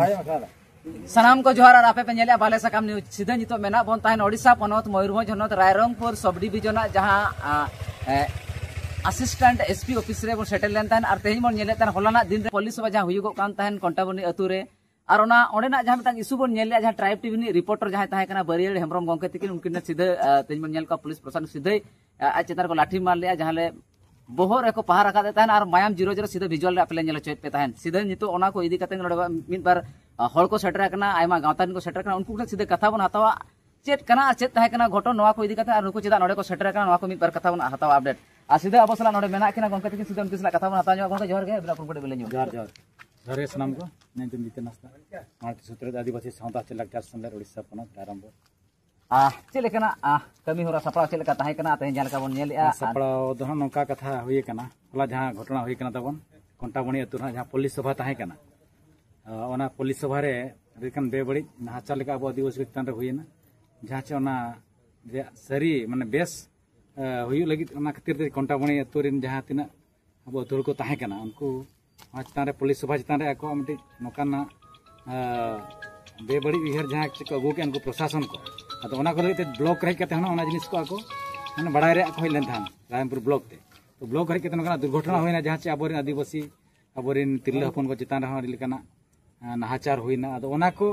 सानाम को जोहार और आपे पे नेले बाले सकाम न्यूज सीधा नितो मेना बोन ताहन ओडिशा पनोत मयूरभंज हनोत रायरंगपुर सब डिविजन जहां असिस्टेंट एसपी ऑफिस रे बोन सेटल लेन ताहन और तेहिन बोन नेले ताहन होलाना दिन रे पुलिस सभा जहां हुयुगो कान ताहन कंटाबनी अतु रे और ओना ओडेना जहां मितांग इशू बोन नेले जहां ट्राइब टीवी नि रिपोर्टर जहां ताहे कना बरियल हेमरम गंके तिकिन उनकिन सीधा तेहिन बोन नेल का पुलिस प्रशासन सीधे आज चेतार को लाठी मार लिया जहां ले बोहर एको पहाड़ रखा देता है और मायाम 0-0 सीधा विजुअल रे अपले नेल चोत पे ताहन सीधा नितो ओना को इदी कते नोडे मिद बार हड़ को सेटर करना आयमा गावतान को सेटर करना उनको सीधे कथा बन हतावा चेत करना चेत ताहे करना घटन नवा को इदी कते और उनको चेदा नोडे को सेटर करना नवा को मिद बार कथा बन हतावा अपडेट आ सीधा अब सला नोडे मेना किना गंके तिकिन सीधा उनकी सला कथा बन हतावा गंके जोहर गे बिला पुरपड़े बेले जोहर जोहर सनाम को नेतुम जिते नास्ता माटी सूत्र आदिवासी सावता चलक चार संदर ओडिशा पनत आरंभ चले कना कमी होरा सपड़ा चले का ताहे कना तेन जालका बन नेल सपड़ा दोहा नौका कथा हुई कना होला जहां घटना हुई कना तबन कंटाबणी अतु जहां पुलिस सभा ताहे कना ओना पुलिस सभा रे रिकन बेबड़ी नाचा लेका अब आदिवासी चेतन रे हुईना जहां चे ओना सरी माने बेस हुई लगी ओना खातिर ते कंटाबणी अतु रिन जहां तिना अब अतुर को ताहे कना उनको चेतन रे पुलिस सभा चेतन रे ako मिटी नोकाना बेबड़ी उहर जहां को अगु के उनको प्रशासन को अतो ओना को लगे ब्लॉक रह कते ओना जिनिस को ako माने बड़ाई रे होई लेन थान रायमपुर ब्लॉक ते तो ब्लॉक रह कते नोकाना दुर्घटना होइना जहां चे अबोरिन आदिवासी अबोरिन तिरला हपन को चेतन रे लेकाना नाहाचार होइना अदो ओना को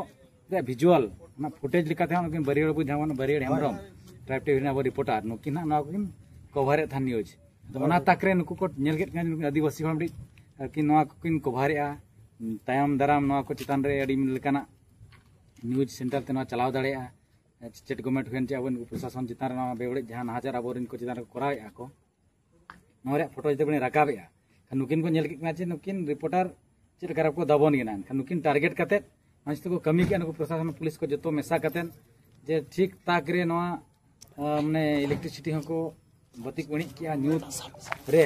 विजुअल ना फुटेज लेकाते उनकिन बरियड़ बु जहां बरियड़ हेमरम ट्राइब टीवी ना रिपोर्टर नुकिन ना किन कवर थान न्यूज तो ओना तकरे नुकु को नेल गेट कान आदिवासी हम कि नवा किन कवरेआ तायम दाराम नवा को चेतन रे अडी लेकाना न्यूज सेंटर ते नवा चलाव दाड़ेआ स्टेट गवर्नमेंट हुन जे अब प्रशासन चेतन रे बेवड़े जहां नाहाचार अबोरिन को चेतन रे करावेआ को नोरे फोटो जते बने राकाबेआ नुकिन को नेल गेट ना जे नुकिन रिपोर्टर चेक कर को दबोन गिना नुकिन टारगेट कते मंच को कमी के नुको प्रशासन पुलिस को जतो मेसा कते जे ठीक ताक रे नवा माने इलेक्ट्रिसिटी को बती बणी किया न्यूज रे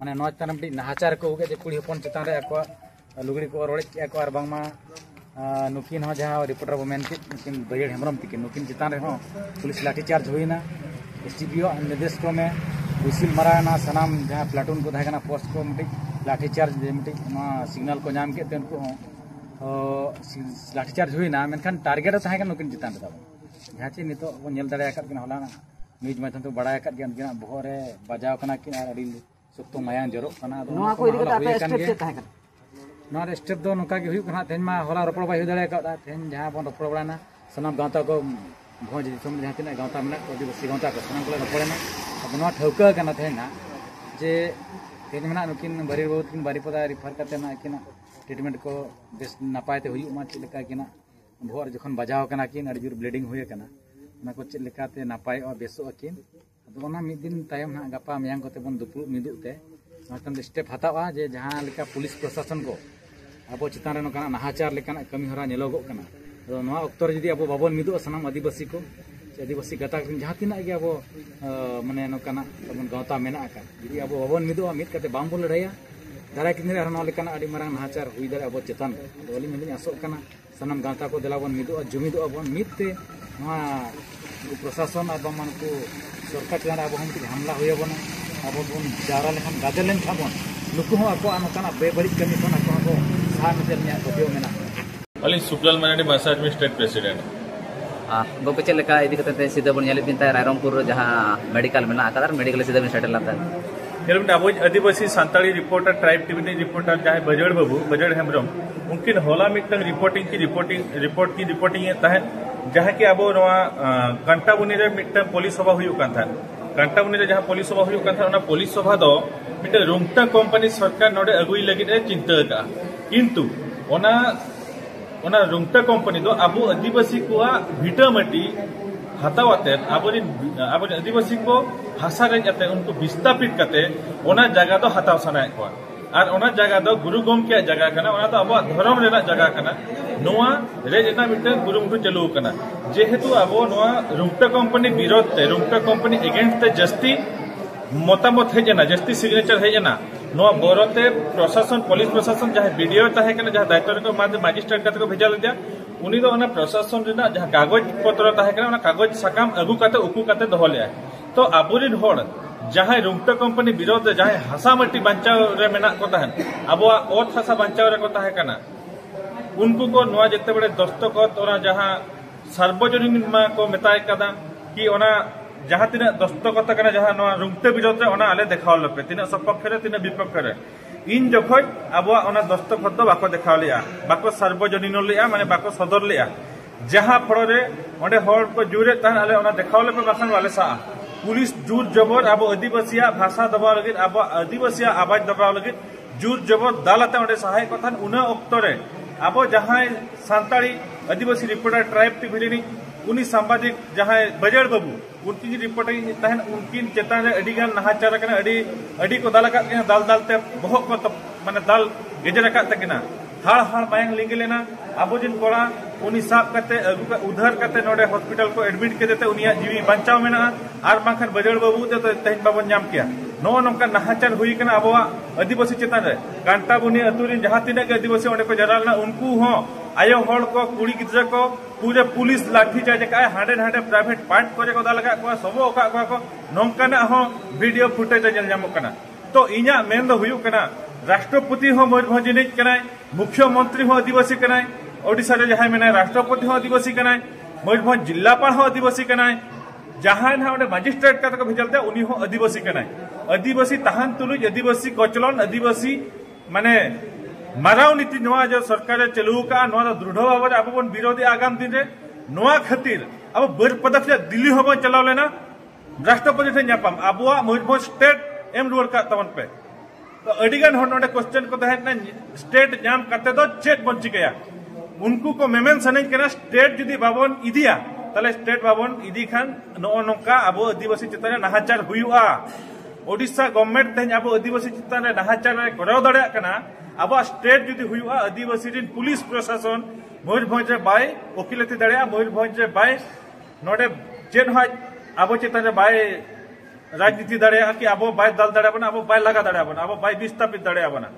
माने नवा तन बडी नाहाचार को उगे जे कुड़ी हपन चेतन रे को लुगड़ी को रोड़े किया को और बांगमा नुकिन हो जहां रिपोर्टर वो मेन के नुकिन बरियड़ हेमरम तिके नुकिन चेतन रे हो पुलिस लाठी चार्ज होइना एसटीपीओ निर्देश को में विसिल मराना सनाम जहां प्लाटून को धागना पोस्ट को मिटी लाठी चार्ज मिटी सिग्नल को नाम के उनको लाठी चार्ज हुई ना मेनखान टारगेट ताहे नुकिन चेतन रे जहां चे नितो बो नेल दाड़े आकत किन होला न्यूज माध्यम तो बड़ा आकत गन किन बहर रे बजाव कना किन अडी सुक्तो मायां जरो कना नोआ को इदी कते स्टेप चे ताहे नोआ स्टेप दो नोका के हुई कना तेन मा होला रोपड़ बाय दाड़े आकत तेन जहां बन रोपड़ बड़ाना सनाम गांता को भोज दिसम जहां तिना गांता मेना आदिवासी गांता को सनाम को रोपड़ना अब नोआ ठौका कना तेना जे तेन मेना नुकिन बरिर बहुत किन बारीपदा रिफर करते ना किना ट्रीटमेंट को बेस नपाय ते हुई मा चे लेका किना भोर जखन बजाव कना किन अड़ी जोर ब्लीडिंग हुए कना ना को चे लेका ते नपाय और बेसो अकिन अदो ओना मिद दिन तायम ना गपा मयांग कोते बन दुपु मिदुते नतन स्टेप हतावा जे जहां लेका पुलिस प्रशासन को अब चेतन रे नोकाना नाहाचार लेकाना कमी हरा नेलोगो कना अदो नोआ अक्तर जदी अब बाबन मिदु सनाम आदिवासी को आदिवासी गाता जहां तिना के अब माने नोकाना तबन गावता मेना का जदी अब बाबन मिदु मिद कते बाम बोल लड़ाया दारा किन रे हरनो लेकाना अडी मारंग नाहाचार हुई दारे अब चेतन दोली मिदिन आसो कना सनाम गावता को देलाबन मिदु जुमिदु अब मिदते नोआ प्रशासन अब मन को सरकार चेतन अब हम हमला हुई बना अब बन जारा लेखान गादे लेन थाबन नुकु हो ako नोकाना बेबड़ी कमी कोन ako को सा मिदल न्या वीडियो मेना अली सुकलाल मराठी मसाज में स्टेट प्रेसिडेंट गोके चले का इदी कते सीधा बन नेल बिनता रायरंगपुर जहां मेडिकल मेना आकर मेडिकल सीधा बन सेटल लाता अब आदिवासी सानताड़ी रिपोर्टर ट्राइब टीवी रिपोर्टर जहां बजड़ बाबू बजड़ हेमरम उनकिन होला मिटन रिपोर्ट की रिपोर्टिंग तहन जहां कि अब कंटाबुनी रे मिटन पुलिस सभा हुई कान था कंटाबुनी रे जहां पुलिस सभा हुई कान था ओना पुलिस सभा दो मिटन रुंगटा कंपनी सरकार नोडे अगुई लगित ए चिंता का किंतु ओना रुंगटा कंपनी दो अब आदिवासी को भिटामाटी हतावाते अब आदिवासी को भाषा रेजते उनको विस्थापित करते ओना जगह दो हताव सनाए को और ओना जगह दो गुरु गोमके जगह कना ओना तो अब धर्म रेना जगह कना नोआ रेजना मिटन गुरुमुखु चलू कना जेहेतु अब नोआ रुंगटा कंपनी विरोध ते रुंगटा कंपनी अगेंस्ट ते जस्ती मतामत हेजना जस्ती सिग्नेचर हेजना नोआ बोरते प्रशासन पुलिस प्रशासन जहां वीडियो ताहे कना जहां दायित्व को मजिस्ट्रेट कते को भेजा दिया उनी दो प्रशासन रेना जहां कागज पत्र ताहे कना कागज सकाम अगु कते उकु कते दोहो ले तो आबुरिन होड़ जहां रुंगटा कंपनी विरोध जहां हसामटी बंचाव रे मेना को तहन अब ओत हसा बंचाव रे को ताहे कना उनको को नवा जते बड़े दस्तखत और जहां सार्वजनिक को मेताय कदा कि ओना जहां तीन दस्तखत कना जहां नवा रुंगते विरोध रे ओना आले देखाव लपे तीन सपक्ष रे तीन विपक्ष रे इन जखन आबो ओना दस्तखत दो बाको देखाव लिया बाको सार्वजनिक लिया माने बाको सदर लिया जहां फल रे ओंडे हर को जुरे तान आले ओना देखाव लपे बाखान वाले सा पुलिस जुर जबर आबो आदिवासिया भाषा दबा लगित आबो आदिवासिया आवाज दबा लगित जुर जबर दालते ओंडे सहाय कथन उना अक्तरे आबो जहां सांताली आदिवासी रिपोर्टर ट्राइब टीवी उनी सांबादिक जहां बजड़ बाबू उनकी रिपोर्टिंग तहन उनकी चेतान रे अडी गान नहाचार कना अडी को दाल का दाल दालते बहुत को माने दाल गेजर का तकना हाड़ हाड़ मायंग लिंग लेना आबो जिन कोड़ा उनी साब करते उधार करते नोडे हॉस्पिटल को एडमिट के देते उनिया जीवी बचाव मेना आर बाखन बजड़ बाबू ते तहन बाबन नाम किया नो नोका नहाचार हुई कना आबोआ आदिवासी चेतान रे कांटा बुनी अतुरिन जहां तिना के आदिवासी ओंडे को जरालना उनको हो आयो हड़ को कुड़ी गिद्रा को पूरे पुलिस लाठी चार्ज का हांडे हांडे प्राइवेट पार्ट करे को दालगा को सबो ओका को नोंकाना हो वीडियो फुटेज जल जामो कना तो इना मेन दो हुयु कना राष्ट्रपति हो मयूरभंज निज कनाय मुख्यमंत्री हो आदिवासी कनाय ओडिसा रे जहां मेना राष्ट्रपति हो आदिवासी कनाय मयूरभंज जिलापाल हो आदिवासी कनाय जहां ना ओडे मजिस्ट्रेट का भेजलते उनी हो आदिवासी कनाय आदिवासी तहान तुलुज आदिवासी कचलन आदिवासी माने माराव नीति नवा जो सरकार चलू का नवा दृढ़ भाव अब बन विरोधी आगाम दिन रे नवा खातिर अब बर पदक दिल्ली हो चलाव लेना राष्ट्रपति ठे नापाम अबुआ मयूरभंज स्टेट एम रुआर का तवन पे तो अडिगान हर नोडे क्वेश्चन को तहना स्टेट नाम करते दो चेक बन चिकया उनको को मेमेन सनज कना स्टेट जुदी बाबन इदिया ताले स्टेट बाबन इदी खान नो नोका अब आदिवासी चितान नाहाचार हुआ ओडिशा गवर्नमेंट तेज अब आदिवासी चितान नाहाचार कराव दाड़ा कना अब स्टेट जुदी हुआ आदिवासी रिन पुलिस प्रशासन मयूरभंज रे बाय वकिलती दाड़ा मयूरभंज रे बाय नोडे चेन हाज अब चितान रे बाय राजनीति दाड़ा कि अब बाय दाल दाड़ा बना अब बाय लगा दाड़ा बना अब बाय विस्थापित दाड़ा बना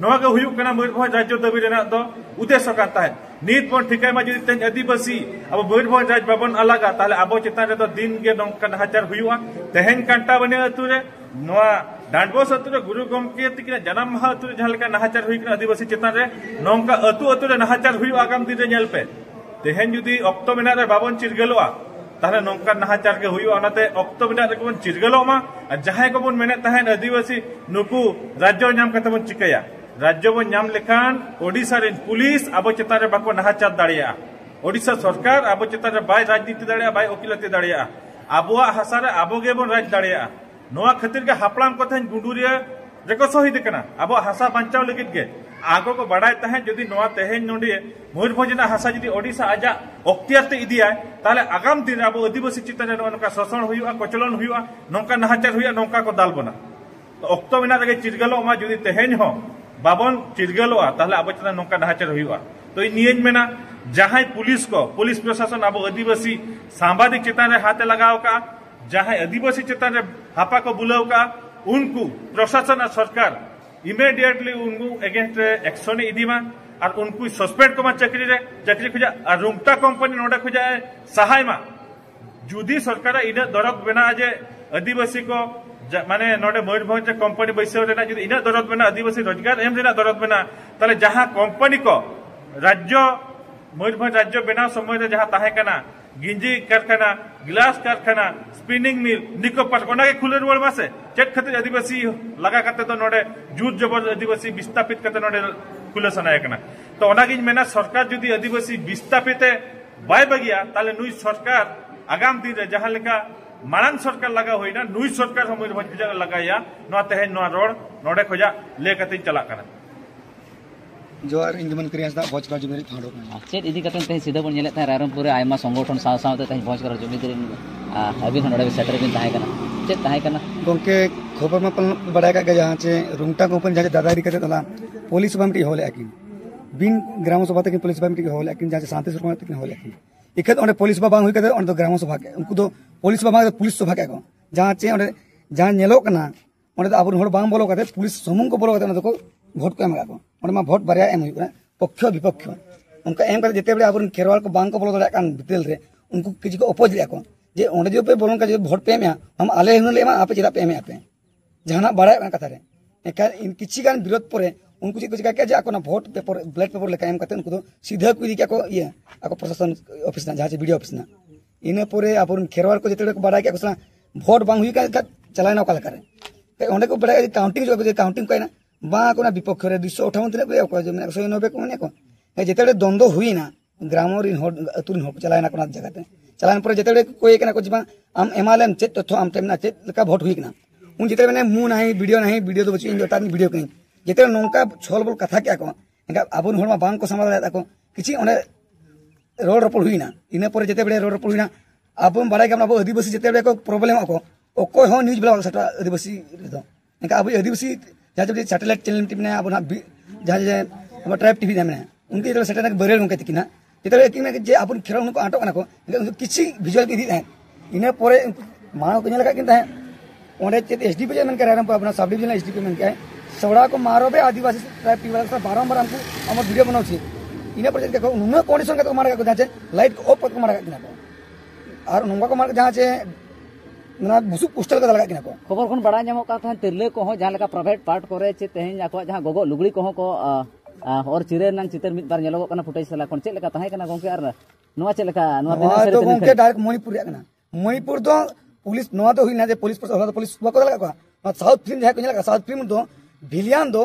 नवा के हुयु कना मयूरभंज राज्य दाबी रेना दो उद्देश्य का ताहे नीत पर ठिकाय मा जदि तेज आदिवासी अब मयूरभंज राज बाबन अलगा ताले अब चितान रे दो दिन गे नोंका नाहाचार हुआ तेहेन कांटा बने अतु रे नवा डांडबोस अतु रे गुरु गमके तिकिना जन्म माह अतु रे जहां लेका नाहाचार हुई कना आदिवासी चितान रे नोंका अतु रे नाहाचार हुई आगाम दिन रे नेल पे तेहेन जुदी ऑक्टो मेना रे बाबन चिरगलोआ ताहले नोंका नाहाचार के हुई ओनाते ऑक्टो मेना रे कोन चिरगलो मा जहां को बन मेने तहन आदिवासी नुकु राज्य नाम कते बन चिकया राज्य बन नाम लेखान ओडिसा रे पुलिस अब चितान रे बाको नाहाचार दाड़िया ओडिसा सरकार अब चितान रे बाय राजनीति दाड़िया बाय वकिलती दाड़िया आबुआ हासा रे आबोगे बन राज दाड़िया नोआ खातिर के हापलाम कथन गुंडुरिया रेको शहीद कना अब हासा बांचाव लगित के आगो को बढ़ाय तहे जदि नोआ तेहेन नोडे मयूरभंज ना हासा जदि ओडिसा आजा अख्तियार ते इदिया ताले आगाम दिन अब आदिवासी चितान रे नोका शोषण हुआ कचलन हुआ नोका नाहाचार हुआ नोका को दाल बना तो ऑक्टो मेना रे चिरगलो मा जदि तेहेन हो बाबन चिरगलोआ ताले अब चितान नोका नाहाचार हुआ तो इ नियन मेना जहां पुलिस प्रशासन अब आदिवासी सांबादिक चितान रे हाथे लगाव का जहां आदिवासी चितान रे हापा को बुलाव का उनको प्रशासन और सरकार इमीडिएटली उनको अगेंस्ट एक्शन इदीमा और उनको सस्पेंड को चाकरी खुजा और रुंगटा कंपनी नोडे खुजा सहाय मा जुदी सरकार इन दरद बना जे आदिवासी को माने नोडे मयूरभंज कंपनी बैसे रेना जुदी इन दरद बना आदिवासी रोजगार एम रेना दरद बना ताले जहां कंपनी को राज्य मयूरभंज राज्य बना समय जहां ताहे कना गिंजी कारखाना ग्लास कारखाना स्पिनिंग मिल निको पार्क खुले रुआड़ मासे चेक खातिर आदिवासी लगा करते तो नोडे जुर जबर आदिवासी विस्थापित करते नोडे खुले सनाय कना तो ओनागिन मेना सरकार जुदी आदिवासी विस्थापित बाय बगिया ताले नुई सरकार आगाम दिन रे जहां लेका मारांग सरकार लगा होइना नुई सरकार हम मयूरभंज लगाया नो तेहेन नो रोड नोडे खोजा ले कते चला कना जोर इंजमन क्रियासदा भोज का जुमेरी थाडो चेत इदी कतन तहे सीधा बन नेले तहे रायरमपुर आयमा संगठन साव सावते तहे भोज कर जुमिदरी अभी नोडे सेटर बिन ताहे कना चेत ताहे कना गोंके खबर में पन बड़ा का जहां चे रुंगटा कंपनी जहां दादागिरी करते तला पुलिस बामटी होले आकिन बिन ग्राम सभा तक पुलिस बामटी होले आकिन जहां शांति सुरक्षा तक होले आकिन इखत ओंडे पुलिस बा बांग हुई करते ओंडे ग्राम सभा के उनको तो पुलिस बा बांग पुलिस सभा के जहां चे ओंडे जहां नेलो कना ओंडे अब होड़ बांग बोलो करते पुलिस समूह को बोलो करते ओंडे को भोट को एमगा को ओंडे मा भोट बारिया एम हुई पक्ष विपक्ष उनका एम कर जेते बड़े अब खेरवाल को बांग को बोलो दड़ा कान बितेल रे उनको किसी को अपोज लिया को जे ओंडे जो पे बोलन का जो भोट पे एमया हम आले हन लेमा आपे चिरा पे एमया पे जहाना बड़ा कथा रे एका इन किछि गान विरोध परे उनको चेक को चिका किया जे भोट पेपर ब्लैक पेपर लेका एम करते उनको तो सीधा को इदी किया को ये आको प्रशासन ऑफिस ना जहाँ वीडियो ऑफिस ना इन पोरे अपन खेरवाड़ को जिते को बड़ा किया भोट बांग हुई का चलाना का लेकर ओंडे को बड़ा काउंटिंग जो काउंटिंग कइना बा को विपक्ष रे 258 तिना को जो 190 को मने को जिते द्वंद्व हुई ना ग्राम रिन होड अतुरिन होड चलाना को जगह ते चलान पर जिते कोई कना को जबा आम एमालेम चेत तथ्य आम टेमना चेत लका भोट हुई ना उन जिते मैंने मु नहीं वीडियो तो बची इन जोता वीडियो कहीं जिते नौका छल बोल कथा क्या को एंगा आबुन होरमा बांग को संभाल दाको किछि ओने रोड रपड़ हुई ना इन पर जिते बड़े रोड रपड़ हुई ना अब बड़ा के अब आदिवासी जिते को प्रॉब्लम को ओको हो न्यूज ब्लॉग सटा आदिवासी तो एंगा अब आदिवासी जहाँ जब सैटेलाइट चैनल टीम ने अब जहाँ अब ट्राइब टीवी ने उनके जो सेटा बरेल उनके तिकिना जिते कि जे अब खेल उनको आटो को किसी विजुअल की दी इन पर मानो को लगा किन ओंडे चेत एसडीपी जे मन कराम अपना सब डिविजन एसडीपी मन के सौड़ा को मारो बे आदिवासी ट्राइब टीवी वाला बारंबार हमको हम वीडियो बनाउछि इन पर देखो उन कंडीशन के मार का जहाँ लाइट ऑफ कर मार का और नंगा को मार जहाँ से ना बुसु पोस्टल का लगा किना को खबर खन बड़ा नामो का तिरले को जहाँ लेका प्राइवेट पार्ट करे चे तेहें आको जहाँ गोगो लुगड़ी को और चिरे नंग चितर मिद बार नेलो कना फुटेज सला कोन चे लेका तहे कना गोंके आर नोआ चे लेका नोआ बिना तो गोंके डायरेक्ट मणिपुर रे कना मणिपुर तो पुलिस नोआ तो हुई ना जे पुलिस पर होला तो पुलिस को लगा को साउथ फिल्म जहाँ को लगा साउथ फिल्म तो भिलियन दो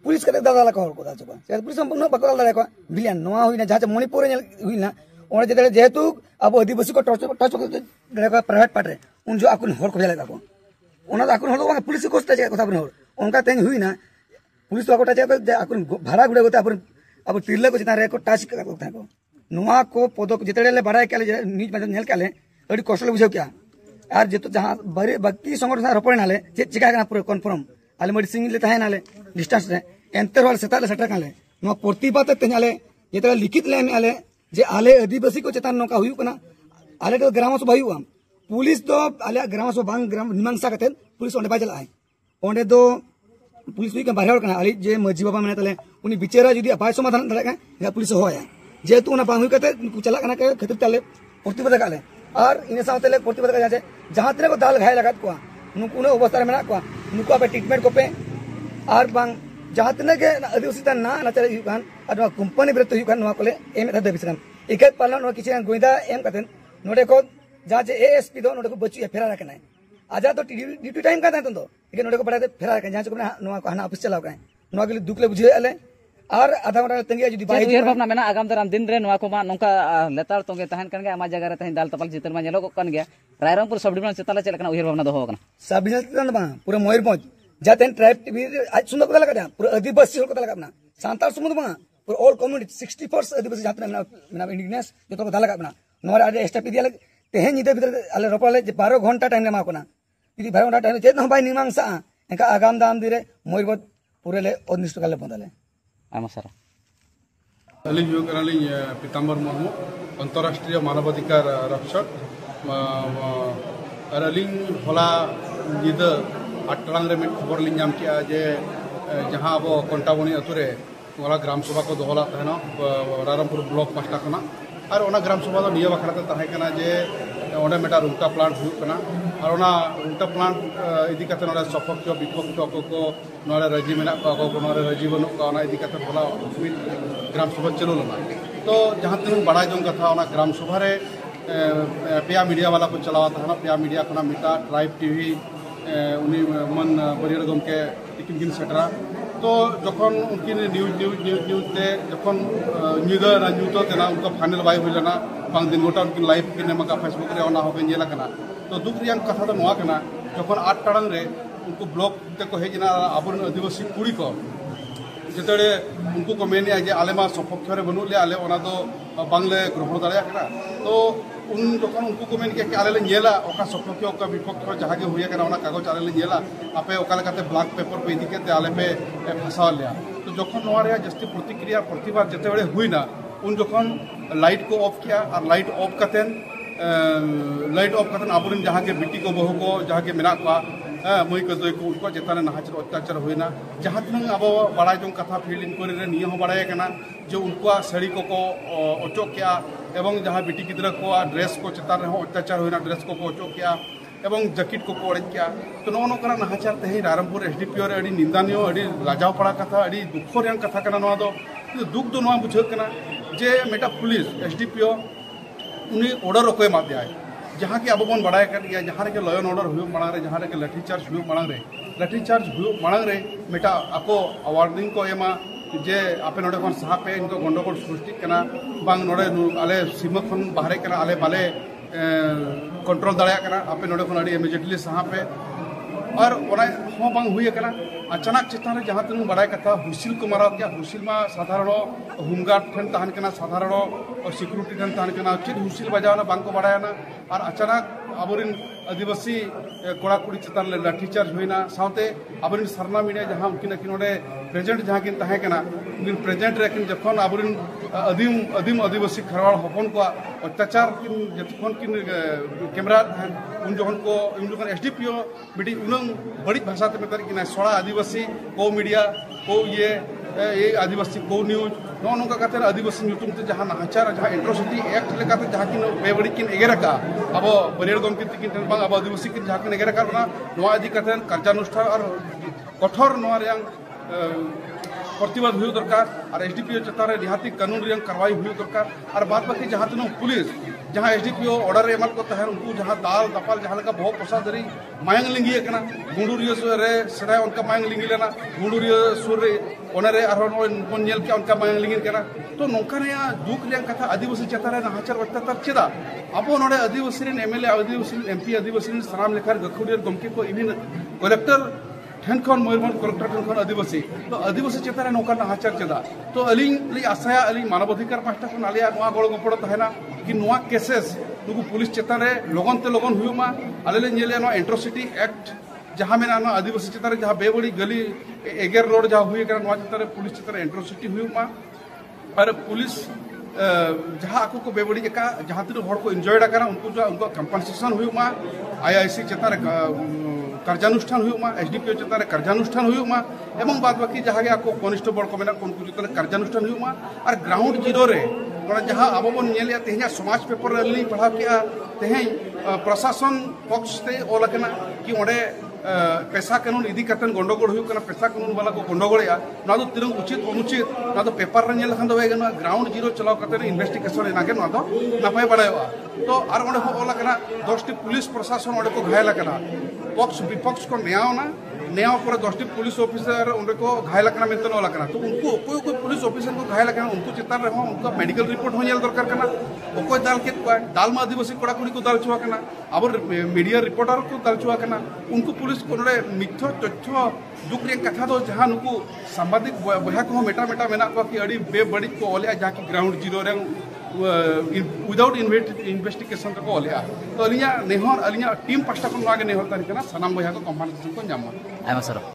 पुलिस के दादा लगा को दा चको से पुलिस हम बकरा लगा को भिलियन नोआ हुई ना जहाँ मणिपुर हुई ना और जेहेतु अब आदिवासी को टच प्राइवेट पार्ट रे उन जो आकुन होर को लगा को ओना आकुन होर पुलिस को स्टेज कथा बन होर उनका तेज हुई ना पुलिस को टच आकुन भाड़ा गुड़े गोते अब तिरले को चिता रे को टच करता को नोआ को पदक जिते बड़ा के न्यूज में नेल के अड़ी कष्ट बुझे क्या यार जेतो जहां बरे बाकी संगठन रपड़ नाले चे चिका पूरा कन्फर्म आले मेडिसिन ले ताहे नाले डिस्टेंस रे एंतर वाले सेता सेटर काले नो प्रतिबाद तेनाले जेते लिखित ले आले जे आले आदिवासी को चेतान नौका हुई कना आले तो ग्राम सभा हुआ पुलिस तो आले ग्राम सभा ग्राम मीमांसा कते पुलिस ओंडे बाजला है ओंडे दो पुलिस भी बाहर कना आली जे मजी बाबा मने तले उनी बिचेरा जदी अपाय समाधान दले का पुलिस होया जेतु उना बांग हुई कते चला कना के खतिर तले प्रतिबाद काले और इन साथले प्रतिबाद का जहां तने को दाल घाय लगात को नुकुने अवस्था में को नुको पे ट्रीटमेंट को पे और बांग जहां तने के आदिवासी ता ना चले हुकान और कंपनी ब्रत हुकान नवा कोले एम था दबिसराम इकत पालन और किसी गोइदा एम कतन नोडे को जहां जे एएसपी दो नोडे को बच्ची फेरा रखना है आजा तो ड्यूटी टाइम का तो इके नोडे को बड़ा फेरा रखना जहां को नवा को हना ऑफिस चलाव का नवा के दुख ले बुझे आले और आधा घंटा तंगे जुदी बाई उयर भावना मेना आगाम दाराम दिन रे नवा को मा नोका लेतार तोंगे तहन कन गया आमा जगह रे तहन दाल तपल चितर मा नेलो को कन गया रायरंगपुर सब डिविजन चेताला चले कना उयर भावना दो कना सब डिविजन बा पूरा मयूरभंज जाते ट्राइब टीवी आज सुंदर को लगा पूरा आदिवासी को लगा अपना सांताल सुमुद बा पूरा ऑल कम्युनिटी 60% आदिवासी जाते ना इंडिजिनस जो को लगा अपना नोरा आज एस्टापी दिया तेहे निदे भीतर आले रोपले 12 घंटा टाइम लेमा कोना यदि 12 घंटा टाइम चेत न बाय निमांसा एका आगाम दाम दिरे मयूरभंज पूरे ले अनिष्ट काले बदले आमा सारा अली पीताम्बर मुर्मू अंतर्राष्ट्रीय मानवाधिकार रक्षक और अली हला निद 8 टांग रे खबर लिंग नाम किया जे जहां अब कंटाबणी अतुरे वाला ग्राम सभा को दोहला तहना रायरंगपुर ब्लॉक पास्टा खना और ओना ग्राम सभा निया बखराते तहे कना जे ओंडे मेटा रुंटा प्लांट हुई कना और ओना रुंटा प्लांट इदी कते नोडे सपक्ष विपक्ष को नोडे राजी मेना को नोडे राजी बनु का ओना इदी कते होला ग्राम सभा चलो लना तो जहां तक बड़ा जों कथा ओना ग्राम सभा रे पेया मीडिया वाला को चलावा था पेया मीडिया खना मिटा ट्राइब टीवी उनी मन बरियर गमके तिकिन दिन सेटरा तो जखन उनकी न्यूज ते जखन न्यूज ना न्यूज तेना उनका फाइनल बाय हुइलना पांच दिन गोटा उनकी लाइव के नेमा का फेसबुक रे ओना होबे जेला कना तो दुख रियान कथा तो नोआ कना जखन 8 टांग रे उनको ब्लॉक ते को हेजना आबुन आदिवासी कुड़ी को जिते उनको को मेनिया जे आलेमा सपक्ष रे बनुले आले ओना दो बांगले ग्रहण दाड़िया कना तो उन जखन उनको को मेन के आले ले नेला ओका सपक्ष ओका विपक्ष जहां के हुइया कना ओना कागज आले ले नेला आपे ओका लेकाते ब्लैक पेपर पे इदी के आले पे फसा लिया तो जखन नोआ रे जस्ती प्रतिक्रिया प्रतिवाद जते बेले हुइना उन जखन लाइट को ऑफ किया और लाइट ऑफ कतेन आबुन जहां के बेटी को बहू को जहां के मेना को मई को दोई को उनको चेतान नाहाचार अत्याचार हुईना जहां तक अब बड़ा जो कथा फील्ड इंक्वायरी रे निया हो बड़ा कना जो उनको साड़ी को अचोक किया एवं जहां बेटी गिद्रा को ड्रेस को चेतान रे अत्याचार हुईना ड्रेस को अचोक किया एवं जैकेट को ओड़े क्या तो नो नोकरा नाहाचार तेहे रायरंगपुर एसडीपीओ रे अड़ी निंदानीय अड़ी लाजाव पड़ा कथा अड़ी दुख रेन कथा कना नोआ दो दुख दो नोआ बुझे कना जे मेटा पुलिस एसडीपीओ उनी ऑर्डर ओके मा दिया जहाँ की अब बन बड़ा कर दिया जहाँ के लयन ऑर्डर हुए मांग रे जहाँ के लाठी चार्ज हुए मांग रे मेटा आको वार्निंग को एमा जे आपे नोडे खन साहपे इनको गंडगोल सृष्टि कना बांग नोडे आले सीमा खन बाहरे कना आले बाले कंट्रोल दाड़ा कना आपे नोडे खन अड़ी इमीडिएटली साहपे और बांग हुई कना अचानक चितान रे जहाँ तीन बड़ा कथा हुसिल को मारा क्या हुसिल में साधारण होमगार्ड ठन तहन कना साधारण सिक्यूरिटी ठन तहन कना चित हुसिल बजावना बांग को बड़ायना और अचानक आबोरिन आदिवासी कोड़ा कुड़ी चितान ले लाठी चार्ज हुईना साथे आबोरिन सरना मीडिया जहाँ उनकिन नोडे प्रेजेंट जहाँ किन तहे कना उनकिन प्रेजेंट रे किन जखन आबोरिन आदिम आदिवासी खरवाड़ हपन को अत्याचार किन जखन किन कैमरा उन जखन एसडीपीओ मीडिया उनंग बड़ी भाषा ते मेतर किना सोड़ा आदिवासी को मीडिया को ये आदिवासी को न्यूज नो नोका कते आदिवासी न्यूज ते जहाँ नाचार जहाँ एट्रोसिटी एक्ट लेकाते जहाँ किन बेबड़ी किन एगेरका अब बरियर गमकिन तिकिन बांग अब आदिवासी किन जहाँ किन एगेरका बना नोआ आदि कते कार्यानुष्ठान और कठोर नोआ रेंग प्रतिवाद हुई दरकार और एसडीपीओ चेतान निहाती कानून रेंग कार्रवाई हुई दरकार और बाद बाकी जहाँ तीनों पुलिस जहाँ एसडीपीओ ऑर्डर एमन को तहन उनको जहाँ दाल दपाल जहाँ लगा बहुत पोसा दरी मायंग लिंगी कना गुंडूरिया रे सदा उनका मायंग लिंगी लेना गुंडूरिया सुर रे ओनरे बन नेल के उनका मायंग लिंगी कना तो नौका दुख रेंग कथा आदिवासी चेतान नाहाचार अत्याचार चेदा अब नोडे आदिवासी एमएलए आदिवासी एमपी आदिवासी सानाम लेखार गखुड़ियर गमके को इवन कलेक्टर ठन खन मयूरभंज कलेक्टर ठन खन आदिवासी तो आदिवासी चेतान नौका नाहाचार चेदा तो अली आशा अली मानवाधिकार पास्टा खन आलिया नोआ गड़ गपड़ तहना कि नोआ केसेस नुकु पुलिस चेतान लगन ते लगन हुमा आले नेले नोआ एट्रोसिटी एक्ट जहाँ में ना आदिवासी चेतान जहाँ बेबड़ी गली एगेर रोड जहाँ हुई नोआ चेतान पुलिस चेतान एट्रोसिटी हुमा और पुलिस जहाँ आको को बेबड़ी एका जहाँ तीन हड़ को एंजॉयड करा उनको कंपनसेशन हुमा आईआईसी चेतान कार्यानुष्ठान हुमा एसडीपीओ चेतान कार्यानुष्ठान हुमा एवं बाद बाकी जहाँ आको कनिष्ठबल को मेना उनको चेतान कार्यानुष्ठान हुमा और ग्राउंड जीरो रे जहाँ अब बन नेलिया तेहें समाज पेपर रे पढ़ा के तेहें प्रशासन पक्ष ते ओल कना कि ओडे पैसा कानून इदी कतन गंडगोल हुई पैसा कानून वाला को गंडगोलिया ना तो तिरंग उचित अनुचित ना तो पेपर रे नेल खान दो वेगन ग्राउंड जीरो चलाव कतन इन्वेस्टिगेशन नागे ना तो नपाय बड़ायवा तो और ओडे ओला कना 10टी पुलिस प्रशासन ओडे को घायल कना पक्ष विपक्ष को न्याय पर 10टी पुलिस ऑफिसर उनके को घायल करना मेंतन वाला करना तो उनको कोई पुलिस ऑफिसर को घायल करना उनको चेतान रहो उनका मेडिकल रिपोर्ट हो दरकार करना कोई दाल के दाल में आदिवासी कोड़ा कुड़ी को दाल छुआ करना अब मीडिया रिपोर्टर को दाल छुआ करना उनको पुलिस को मिथ्या तथ्य दुख रे कथा दो जहाँ नुकु सांबादिक बहा को मेटा मेटा मेना को कि अड़ी बेबड़ी को ओलिया जहाँ की ग्राउंड जीरो रे विदाउट इन्वेस्टिगेशन को ओलिया तो अलिया नेहर अलिया टीम पास्टा को आगे नेहर तारी करना सनाम बहा को कंपनसेशन को जामा